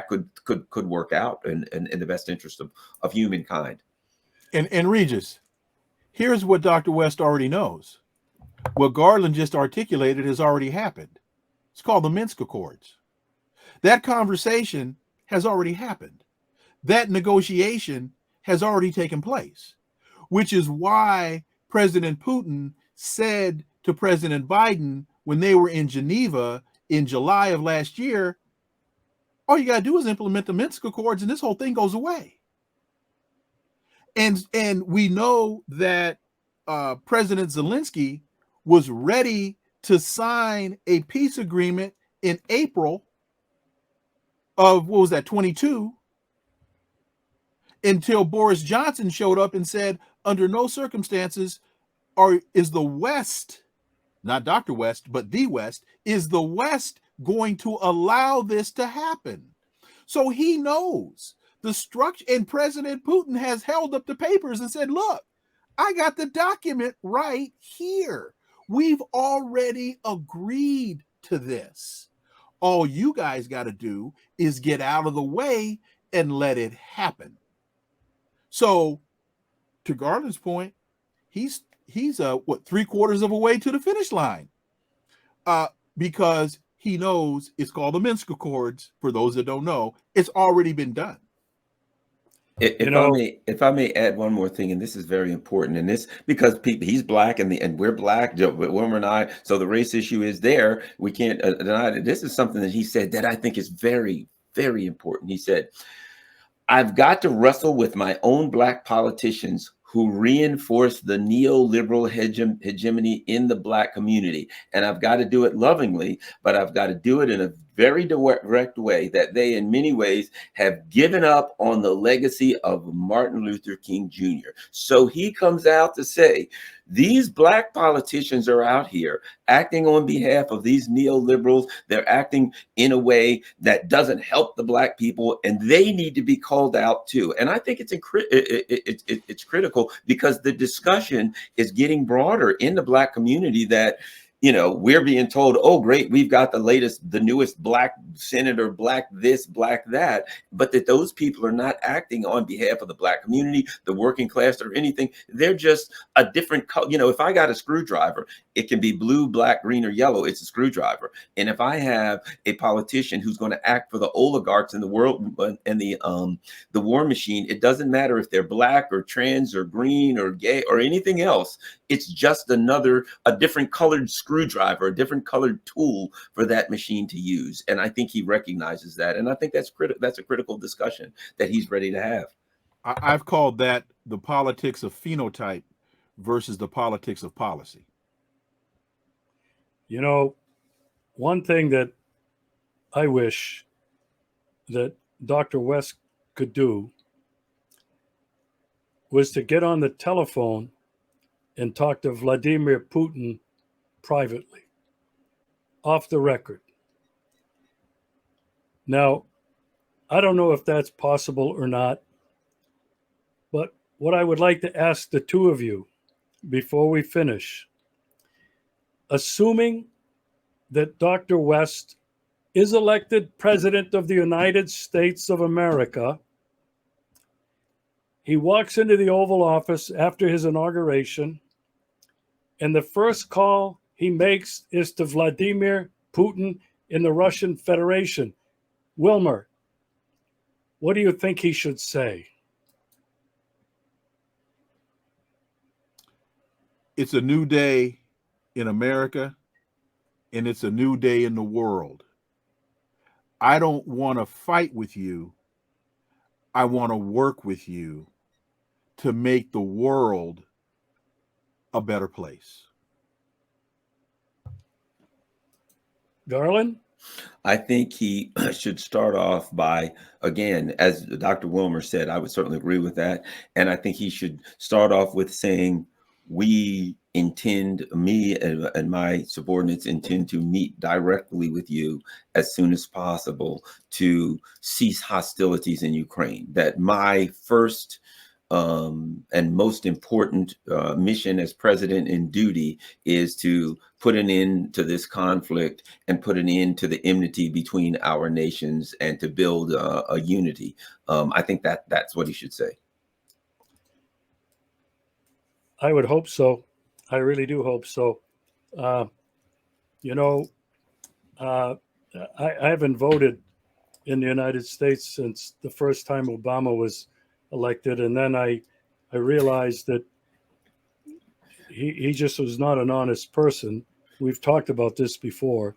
could work out in the best interest of humankind. And Regis, here's what Dr. West already knows. What Garland just articulated has already happened. It's called the Minsk Accords. That conversation has already happened. That negotiation has already taken place, which is why President Putin said to President Biden when they were in Geneva in July of last year, all you got to do is implement the Minsk Accords and this whole thing goes away. And we know that President Zelensky was ready to sign a peace agreement in April of, 22, until Boris Johnson showed up and said, under no circumstances is the West, not Dr. West, but the West, is the West going to allow this to happen? So he knows the structure, and President Putin has held up the papers and said, look, I got the document right here. We've already agreed to this. All you guys got to do is get out of the way and let it happen. So, to Garland's point, he's 3/4 of a way to the finish line, because he knows it's called the Minsk Accords. For those that don't know, it's already been done. If I may add one more thing, and this is very important, and this because he's black and we're black, Wilmer and I, so the race issue is there. We can't deny it. This is something that he said that I think is very, very important. He said, I've got to wrestle with my own black politicians who reinforce the neoliberal hegemony in the black community. And I've got to do it lovingly, but I've got to do it in a very direct way that they, in many ways, have given up on the legacy of Martin Luther King Jr. So he comes out to say, these black politicians are out here acting on behalf of these neoliberals. They're acting in a way that doesn't help the black people, and they need to be called out too. And I think it's critical because the discussion is getting broader in the black community that, we're being told, oh, great, we've got the newest black senator, black this, black that, but that those people are not acting on behalf of the black community, the working class, or anything. They're just a different color. If I got a screwdriver, it can be blue, black, green, or yellow. It's a screwdriver. And if I have a politician who's going to act for the oligarchs in the world and the war machine, it doesn't matter if they're black or trans or green or gay or anything else. It's just a different colored screwdriver, a different colored tool for that machine to use. And I think he recognizes that. And I think that's a critical discussion that he's ready to have. I've called that the politics of phenotype versus the politics of policy. One thing that I wish that Dr. West could do was to get on the telephone and talk to Vladimir Putin privately, off the record. Now, I don't know if that's possible or not, but what I would like to ask the two of you before we finish, assuming that Dr. West is elected President of the United States of America, he walks into the Oval Office after his inauguration, and the first call he makes is to Vladimir Putin in the Russian Federation. Wilmer, what do you think he should say? It's a new day in America. and it's a new day in the world. I don't want to fight with you. I want to work with you to make the world a better place. Garland? I think he should start off by, again, as Dr. Wilmer said, I would certainly agree with that. And I think he should start off with saying, we intend, me and my subordinates intend to meet directly with you as soon as possible to cease hostilities in Ukraine. That my first and most important mission as president in duty is to put an end to this conflict and put an end to the enmity between our nations and to build a unity. I think that's what he should say. I would hope so. I really do hope so. I haven't voted in the United States since the first time Obama was elected. And then I realized that he just was not an honest person. We've talked about this before.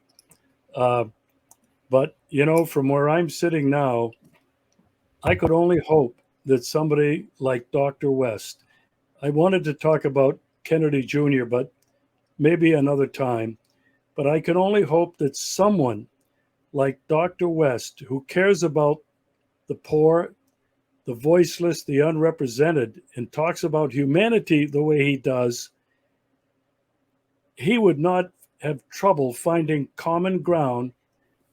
But, from where I'm sitting now, I could only hope that somebody like Dr. West, I wanted to talk about Kennedy Jr., but maybe another time. But I can only hope that someone like Dr. West, who cares about the poor, the voiceless, the unrepresented, and talks about humanity the way he does, he would not have trouble finding common ground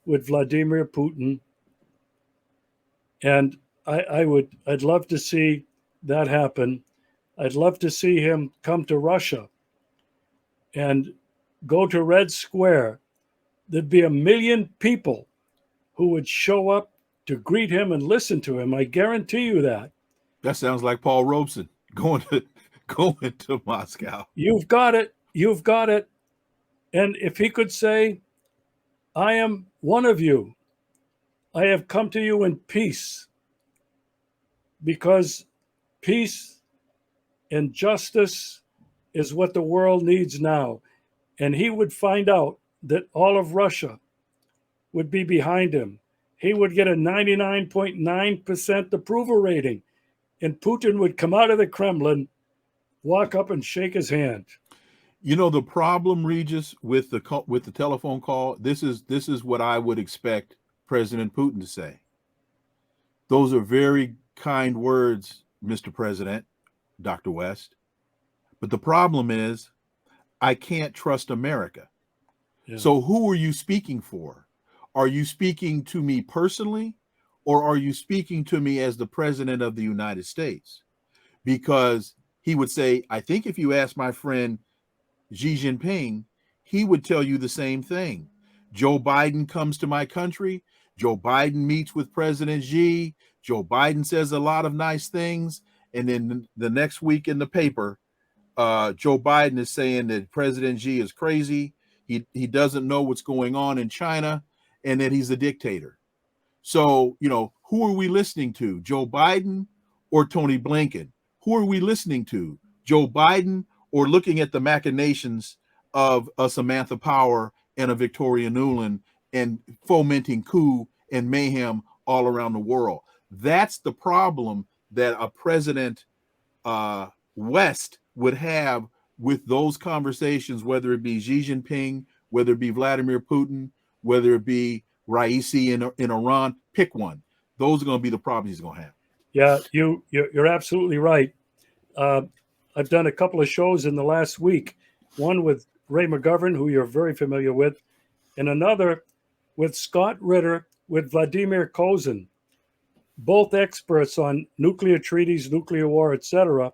with Vladimir Putin. And I'd love to see that happen. I'd love to see him come to Russia and go to Red Square. There'd be 1 million people who would show up to greet him and listen to him. I guarantee you that. That sounds like Paul Robeson going to Moscow. You've got it. You've got it. And if he could say, I am one of you. I have come to you in peace, because peace and justice is what the world needs now. And he would find out that all of Russia would be behind him. He would get a 99.9% approval rating, and Putin would come out of the Kremlin, walk up and shake his hand. The problem, Regis, with the telephone call, this is what I would expect President Putin to say. Those are very kind words, Mr. President, Dr. West. But the problem is, I can't trust America. Yeah. So who are you speaking for? Are you speaking to me personally, or are you speaking to me as the president of the United States? Because he would say, I think if you ask my friend Xi Jinping, he would tell you the same thing. Joe Biden comes to my country. Joe Biden meets with President Xi. Joe Biden says a lot of nice things. And then the next week in the paper, Joe Biden is saying that President Xi is crazy. He doesn't know what's going on in China, and that he's a dictator. So, who are we listening to? Joe Biden or Tony Blinken? Who are we listening to? Joe Biden, or looking at the machinations of a Samantha Power and a Victoria Nuland and fomenting coup and mayhem all around the world? That's the problem that a President West would have with those conversations, whether it be Xi Jinping, whether it be Vladimir Putin, whether it be Raisi in Iran. Pick one. Those are going to be the problems he's going to have. Yeah, you're absolutely right. I've done a couple of shows in the last week, one with Ray McGovern, who you're very familiar with, and another with Scott Ritter, with Vladimir Kozin, both experts on nuclear treaties, nuclear war, etc.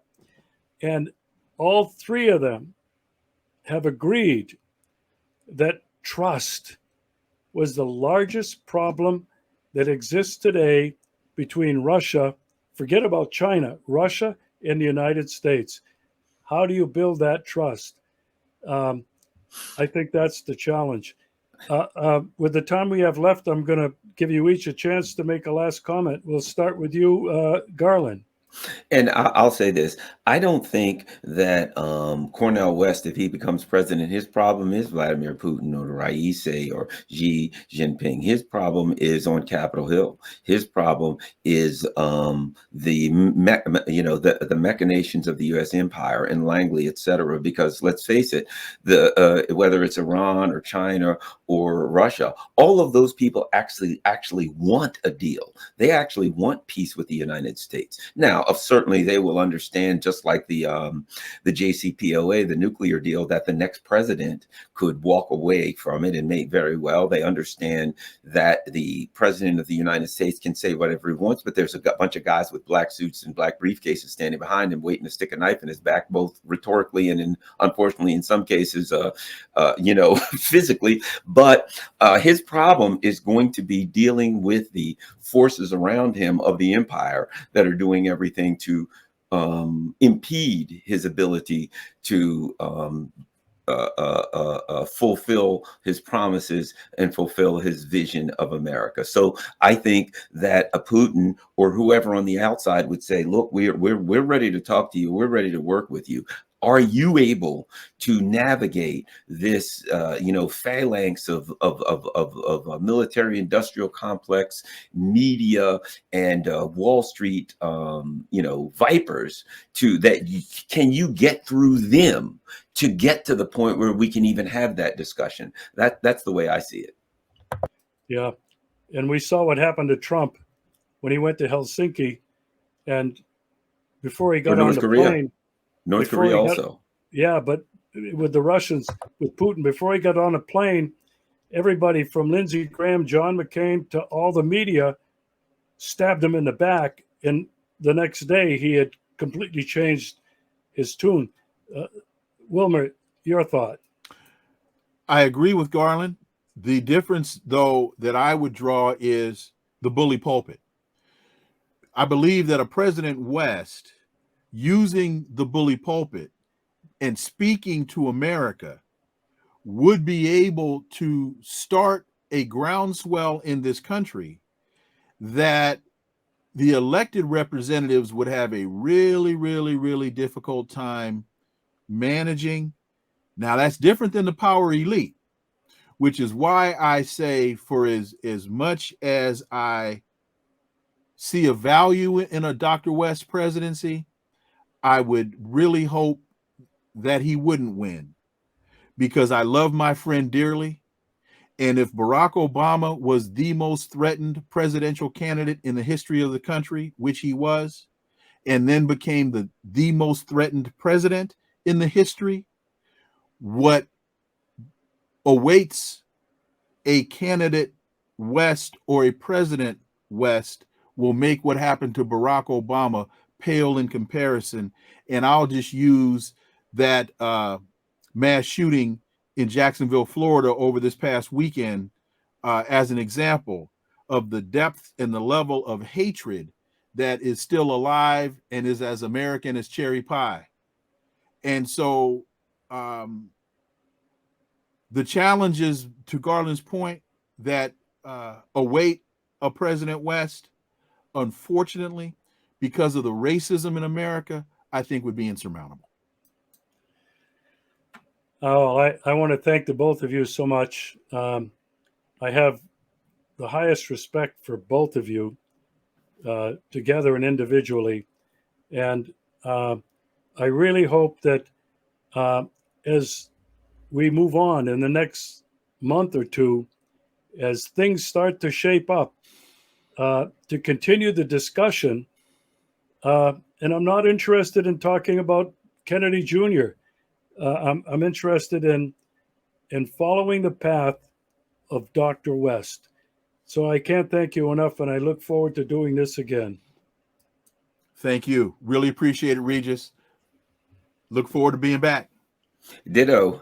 And all three of them have agreed that trust was the largest problem that exists today between Russia, forget about China, Russia and the United States. How do you build that trust? I think that's the challenge. With the time we have left, I'm going to give you each a chance to make a last comment. We'll start with you, Garland. And I'll say this. I don't think that Cornell West, if he becomes president, his problem is Vladimir Putin or Raisi or Xi Jinping. His problem is on Capitol Hill. His problem is the machinations of the U.S. empire and Langley, et cetera. Because let's face it, whether it's Iran or China or Russia, all of those people actually want a deal. They actually want peace with the United States. Now, certainly they will understand, just like the JCPOA, the nuclear deal, that the next president could walk away from it and may very well. They understand that the president of the United States can say whatever he wants, but there's a bunch of guys with black suits and black briefcases standing behind him waiting to stick a knife in his back, both rhetorically and unfortunately in some cases, physically. But his problem is going to be dealing with the forces around him of the empire that are doing everything to impede his ability to fulfill his promises and fulfill his vision of America. So I think that a Putin or whoever on the outside would say, look, we're ready to talk to you. We're ready to work with you. Are you able to navigate this, phalanx of a military-industrial complex, media, and Wall Street, vipers? Can you get through them to get to the point where we can even have that discussion? That's the way I see it. Yeah, and we saw what happened to Trump when he went to Helsinki, and before he got on the plane. North Korea also. Yeah, but with the Russians, with Putin, before he got on a plane, everybody from Lindsey Graham, John McCain, to all the media stabbed him in the back. And the next day, he had completely changed his tune. Wilmer, your thought? I agree with Garland. The difference, though, that I would draw is the bully pulpit. I believe that a President West using the bully pulpit and speaking to America would be able to start a groundswell in this country that the elected representatives would have a really, really, really difficult time managing. Now, that's different than the power elite, which is why I say, for as much as I see a value in a Dr. West presidency, I would really hope that he wouldn't win, because I love my friend dearly. And if Barack Obama was the most threatened presidential candidate in the history of the country, which he was, and then became the most threatened president in the history, what awaits a candidate West or a president West will make what happened to Barack Obama pale in comparison. And I'll just use that mass shooting in Jacksonville, Florida over this past weekend as an example of the depth and the level of hatred that is still alive and is as American as cherry pie. And so the challenges, to Garland's point, that await a President West, unfortunately, because of the racism in America, I think would be insurmountable. Oh, I want to thank the both of you so much. I have the highest respect for both of you, together and individually. And I really hope that as we move on in the next month or two, as things start to shape up, to continue the discussion. And I'm not interested in talking about Kennedy Jr. I'm interested in following the path of Dr. West. So I can't thank you enough, and I look forward to doing this again. Thank you. Really appreciate it, Regis. Look forward to being back. Ditto.